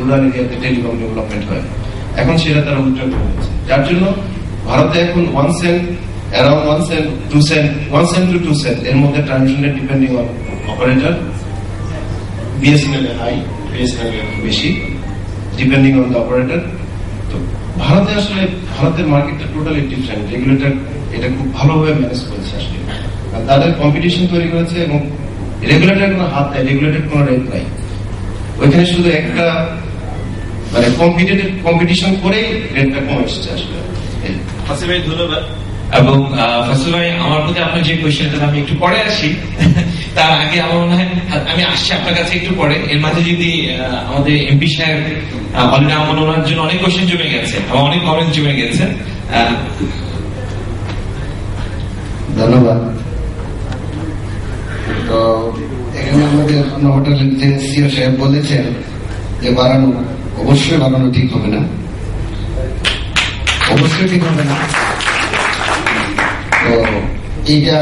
Rural এরিয়াতে telecom development হয়। এখন সেটা তারা উল্টো করেছে, যার জন্য ভারতে এখন 1 cent, around 1 cent, 2 cent, 1 cent to 2 cent এর মধ্যে transaction depending on operator. BSNL এর হাই, বিএসএনএল এর বেশি, ডিপেন্ডিং অন দ্য অপারেটর। তো ভারতে আসলে ভারতের মার্কেটটা টোটালি ডিফারেন্ট। রেগুলেটর এটা খুব ভালোভাবে ম্যানেজ করেছে আসলে, তাদের কম্পিটিশন তৈরি করেছে এবং রেগুলেটর কোনো হাত দেয়, রেগুলেটর কোনো রেট নাই। ওইখানে শুধু একটা মানে কম্পিটিশন করেই রেটটা কমে এসেছে আসলে। ফাসিল ভাই ধন্যবাদ। এবং ফাসিল ভাই, আমার প্রতি আপনার যে কোয়েশ্চেনটা আমি একটু পরে আসি, তার আগে আমার মনে হয় আমি আসছি আপনার কাছে একটু পরে। এর মাঝে যদি আমাদের এমপি সাহেব অলরেডি আমার ওনার জন্য অনেক কোয়েশ্চেন জমে গেছে, অনেক কমেন্ট জমে গেছে। ধন্যবাদ। তো এখানে আমাদের হোটেলের যে সিও সাহেব বলেছেন যে বাড়ানো, অবশ্যই বাড়ানো ঠিক হবে না, অবশ্যই ঠিক হবে না। তো এইটা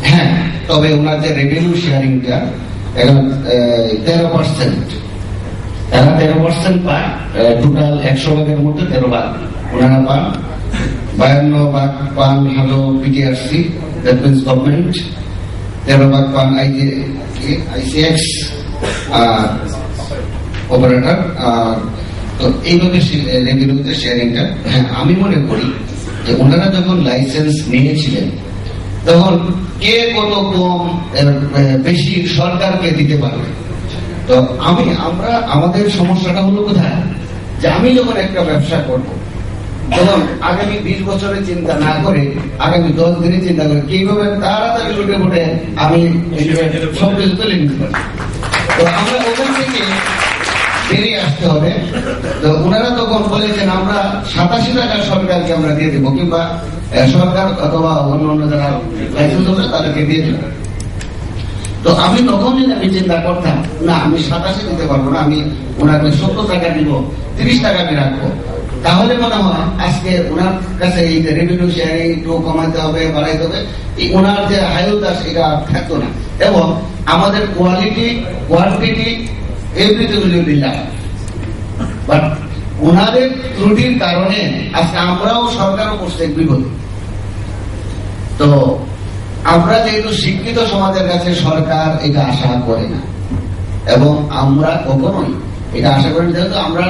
হ্যাঁ, তবে ওনার যে রেভিনিউ শেয়ারিংটা এখন 13%, তারা 13% পায়। টোটাল 100 ভাগের মধ্যে 13 ভাগ ওনারা পান, 52 ভাগ পান হলো পিটিআরসি, দ্যাট মিনস গভর্নমেন্ট, 13 ভাগ পান আইসিএক্স অপারেটর। তো এইভাবে রেভিনিউতে শেয়ারিংটা। হ্যাঁ, আমি মনে করি যে ওনারা যখন লাইসেন্স নিয়েছিলেন তখন কে কত কম বেশি সরকারকে দিতে পারবে। তো আমরা আমাদের সমস্যাটা হলো কোথায়, যে আমি যখন একটা ব্যবসা করব তখন আগামী 20 বছরের চিন্তা না করে আগামী 10 দিনের চিন্তা করে কিভাবে তাড়াতাড়ি লুটে ফুটে আমি সবকিছু তুলে নিতে পারি। তো আমরা ওখান থেকে বেরিয়ে আসতে হবে। তো ওনারা তখন বলেছেন আমরা 87 টাকা সরকারকে আমরা দিয়ে দেবো, কিংবা সরকার অথবা অন্য যারা লাইসেন্স হবে তাদেরকে দিয়ে দেবো। তো আমি তখন আমি চিন্তা করতাম না, আমি 87 দিতে পারবো না, আমি ওনাকে 70 টাকা দিব, 30 টাকা আমি রাখবো। তাহলে মনে হয় আজকে ওনার কাছে এই রেভিনিউ শেয়ারিং একটু কমাতে হবে, বাড়াইতে হবে, এই ওনার যে হায়ুদাস এটা থাকতো না। এবং আমাদের quality, quantity everything will be love, but ওনাদের ত্রুটির কারণে আজকে আমরাও সরকারও পড়ছে বিপদে। তো আমরা যেহেতু শিক্ষিত সমাজের কাছে সরকার এটা আশা করে না, এবং আমরা কখনোই এটা আশা করি না, যেহেতু আমরা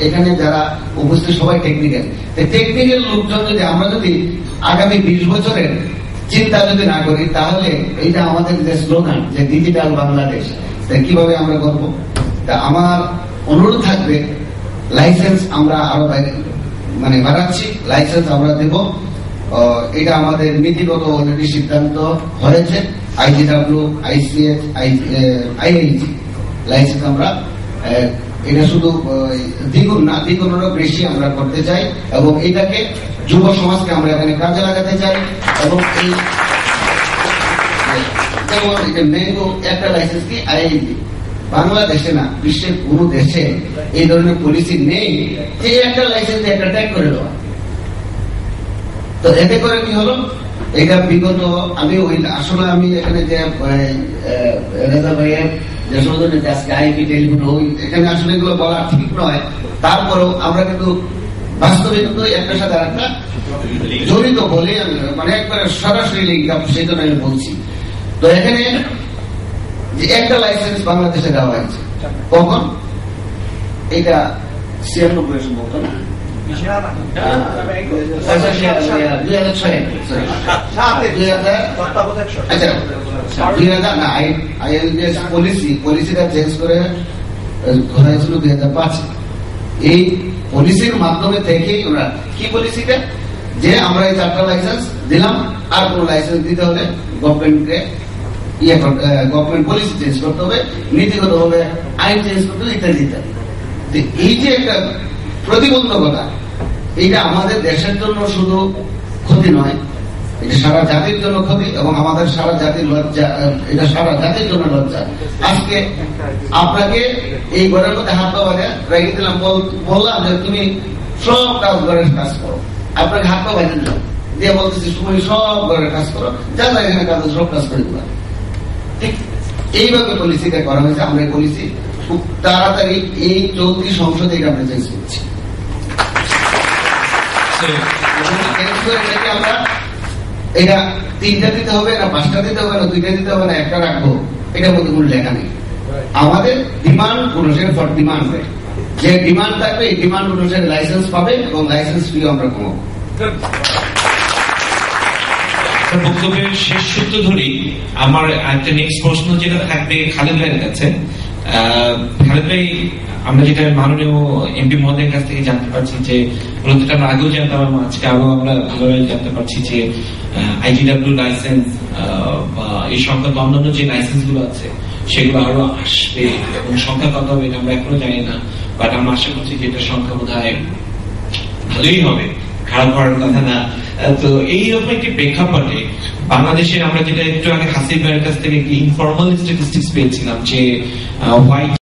এখানে যারা উপস্থিত সবাই টেকনিক্যাল লোকজন, যদি আমরা যদি আগামী 20 বছরের চিন্তা যদি না করি, তাহলে এইটা আমাদের যে স্লোগান যে ডিজিটাল বাংলাদেশ, কিভাবে আমরা করবো। তা আমার অনুরোধ থাকবে, লাইসেন্স আমরা আরো বাড়াচ্ছি, লাইসেন্স আমরা দেব। এটা আমাদের নীতিগত অলরেডি সিদ্ধান্ত হয়েছে। আইজিডব্লিউ, আইসিএচ, আইআইজি লাইসেন্স আমরা এটা শুধু দ্বিগুণ না, দ্বিগুণেরও বেশি আমরা করতে চাই, এবং এটাকে যুব সমাজকে আমরা এখানে কাজে লাগাতে চাই। এবং এই যেমন ম্যাঙ্গো একটা লাইসেন্স কি আইআইজি, বাংলাদেশে না বিশ্বের কোন দেশে এই ধরনের পলিসি নেই যে একটা লাইসেন্স একটা ট্যাগ করে দেওয়া। তো এতে করে কি হলো, এটা বিগত আমি আসলে আমি এখানে যে রেজা ভাইয়ের যে সৌজন্যে আজকে আইপি টেলিফোন এখানে আসলে এগুলো বলা ঠিক নয়, তারপরেও আমরা কিন্তু বাস্তবে কিন্তু একটার সাথে আরেকটা জড়িত বলে আমি একবারে সরাসরি লিঙ্ক আপ, সেই জন্য আমি বলছি। তো এখানে যে একটা লাইসেন্স বাংলাদেশে দেওয়া হয়েছে কখন, এটা 96 সম্ভবত না, 2005 চেঞ্জ করে হয়েছিল 2005। এই পলিসির মাধ্যমে থেকেই ওরা কি পলিসিটা, যে আমরা এই 4টা লাইসেন্স দিলাম, আর কোন লাইসেন্স দিতে হলে গভর্নমেন্টকে গভর্নমেন্ট পলিসি চেঞ্জ করতে হবে, নীতিগত ভাবে আইন চেঞ্জ করতে হবে, ইত্যাদি ইত্যাদি। এই যে একটা প্রতিবন্ধকতা, এটা আমাদের দেশের জন্য শুধু ক্ষতি নয়, এটা সারা জাতির জন্য ক্ষতি, এবং আমাদের সারা জাতির লজ্জা, এটা সারা জাতির জন্য লজ্জা। আজকে আপনাকে এই ঘরের মধ্যে হাত পা রেখে দিলাম, বললাম যে তুমি সব কাজ ঘরের কাজ করো, আপনাকে হাত পা বাঁধে দিলাম দিয়ে বলতেছি তুমি সব ঘরের কাজ করো, যা যা এখানে কাজ সব কাজ করে দিলাম। ঠিক এইভাবে পলিসিটা করা হয়েছে। আমরা এই পলিসি খুব তাড়াতাড়ি এই চলতি সংসদে এটা আমরা চেঞ্জ করছি। আমরা এটা 3টা দিতে হবে না 5টা দিতে হবে না 2টা দিতে হবে না 1টা রাখবো, এটার মধ্যে কোনো লেখা নেই। আমাদের ডিমান্ড অনুসারে ফর ডিমান্ড, যে ডিমান্ড থাকবে এই ডিমান্ড অনুসারে লাইসেন্স পাবে এবং লাইসেন্স ফি আমরা কমাবো। বক্তব্যের শেষ সূত্র ধরেই আমার একটা নেক্সট প্রশ্ন যেটা থাকবে খালেদ ভাইয়ের কাছে। খালেদ ভাই, আমরা যেটা মাননীয় এমপি মহোদয়ের কাছ থেকে জানতে পারছি যে মূলত আমরা আগেও জানতাম, আজকে আরো আমরা ভালোভাবে জানতে পারছি যে আইজিডব্লিউ লাইসেন্স বা এই সংক্রান্ত অন্যান্য যে লাইসেন্স গুলো আছে সেগুলো আরো আসবে এবং সংখ্যা কত হবে এটা আমরা এখনো জানি না, বাট আমরা আশা করছি যে এটার সংখ্যা বোধ হয় ভালোই হবে, খারাপ হওয়ার কথা না। তো এইরকম একটি প্রেক্ষাপটে বাংলাদেশের আমরা যেটা একটু আগে হাসিব ভাইয়ের কাছ থেকে একটি ইনফর্মাল স্ট্যাটিস্টিক্স পেয়েছিলাম যে হোয়াইট